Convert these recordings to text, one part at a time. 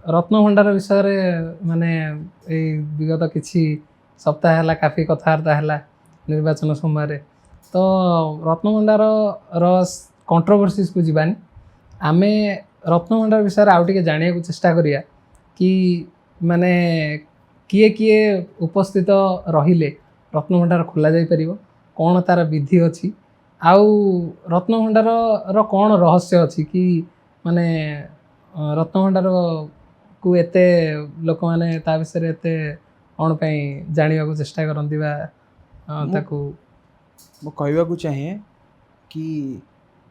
रत्नभंडार विषय माने विगत किसी सप्ताह है काफी कथबार्ता है निर्वाचन समय तो रत्नभंडार कंट्रोवर्सीज को जीवानी आमे रत्नभंडार विषय आउ टे जाना चेष्टा करिया कि माने किए किए उपस्थित रहिले रत्नभंडार खोल जापर कौन तार विधि अच्छी आउ रत्नभंडार कौन रहस्य अच्छी कि माने रत्नभंडार को एते लोक मैंने ता विषय एते कौन पे जाना को चेष्टा करती कहवा को चाहे कि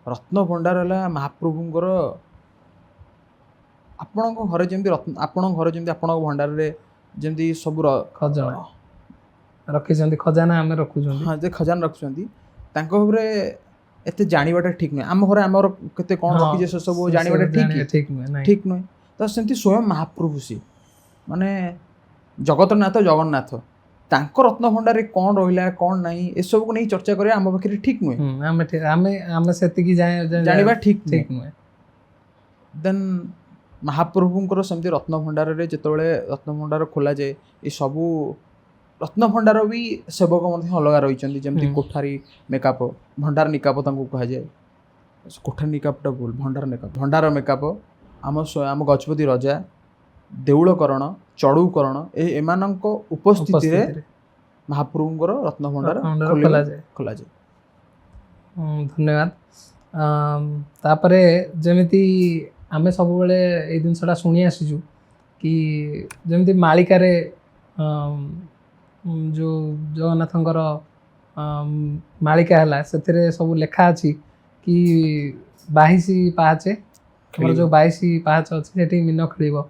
रत्नभंडार है महाप्रभुंर आपण घर जमी आपण घर जमी आपण भंडार जमी सब खजाना रखी खजाना आम रखुं हाँ जे खजाना रखुच्च एत जानवाटा ठीक नुहे आम घर आमर केते कौन रखीजे से सब जानवाटा ठीक नुहे तो सेमती स्वयं महाप्रभु सी माने जगतनाथ जगन्नाथ तांको रत्नभंडार कौन रहा कौन नहीं ए सब को नहीं चर्चा करिया आम पाखे ठीक नुहे आम से जानवा ठीक नुहे देन महाप्रभुंर सेमती रत्नभंडार जिते रत्नभंडार खोल जाए ये सबू रत्नभंडार भी सेवक अलग रही जमी कोठारी मेकअप भंडार निकाप कह जाए कोठारी निकापटा भूल भंडार मेकअप आम गजपति रजा देउलकरण चढ़ूकरण एमान उपस्थिति महाप्रभुंर रत्नभंडार खोल जाए। धन्यवाद। तापर जमीती आम सब ये जिनसा शुणी आसीचु कि जमी मालिकार जो जगन्नाथंकर मालिका है से सब लेखा अच्छी कि 22 पाहाचे जो 22 पाहाच अच्छी से मीन खेल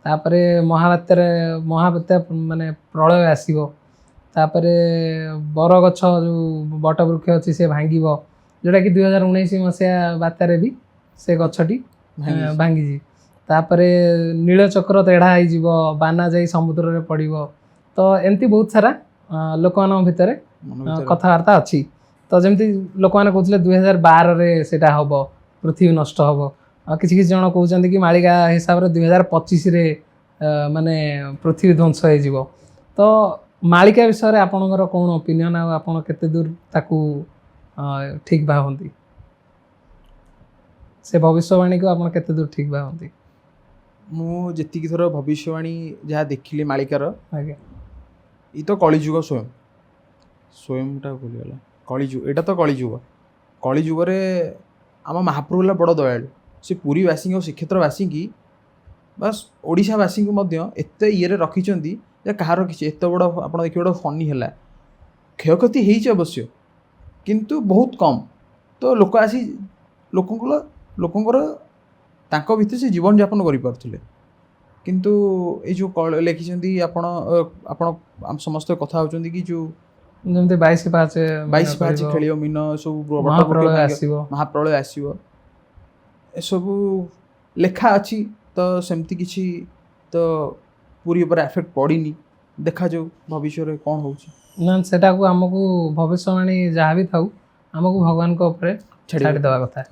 तापर महाबात्या माने प्रलय आसो तापर बरगछ जो बट वृक्ष अच्छी से भांग जोटा कि 2019 मसीहा बात्यार भी से गछटी भांगी तापर नीलचक्र तेढ़ा हो बाना जा समुद्र में पड़ो तो एमती बहुत सारा लोक मान भितर कथबार्ता अच्छी तो जमी लोक मैंने कहते 2012 से हम पृथ्वी नष्ट हम किसी जन कहते कि मालिका हिसाब से 2025 माने पृथ्वी ध्वंस हो तो मालिका विषय आपणकर कौन ओपिनियन आपड़ केते दूर ताकू ठीक भावती से भविष्यवाणी को आप केते दूर ठीक भावती मुझी थर भविष्यवाणी जहाँ देखिली मालिकार ये तो कलिजुग स्वयंटा भूलगला कलिजुग यहाँ तो कलिजुग आम महाप्रभु बड़ दयालु से पुरीवासी और श्रीक्षेत्रवासी की बस ओडावासी को एत ये रखिंट कहार किसी एत बड़ आप देखिए बड़ा फनी है क्षयक्षति हो अवश्य किंतु बहुत कम तो लोक आसी लोकंर तांको भितर से जीवन यापन करें किंतु ये जो लिखिं आपण समस्त कथा होती कि जो जमी 22 पाहाच खेल मीन सब महाप्रलय आसो सबू लेखा अच्छी तो सेमती किसी तो पूरी पर एफेक्ट पड़नी देखा जाऊ भविष्य कौन हो सेटा को आमको भविष्यवाणी जहाँ भी था आमको भगवान को ऊपर छाड़ी देवा कथा।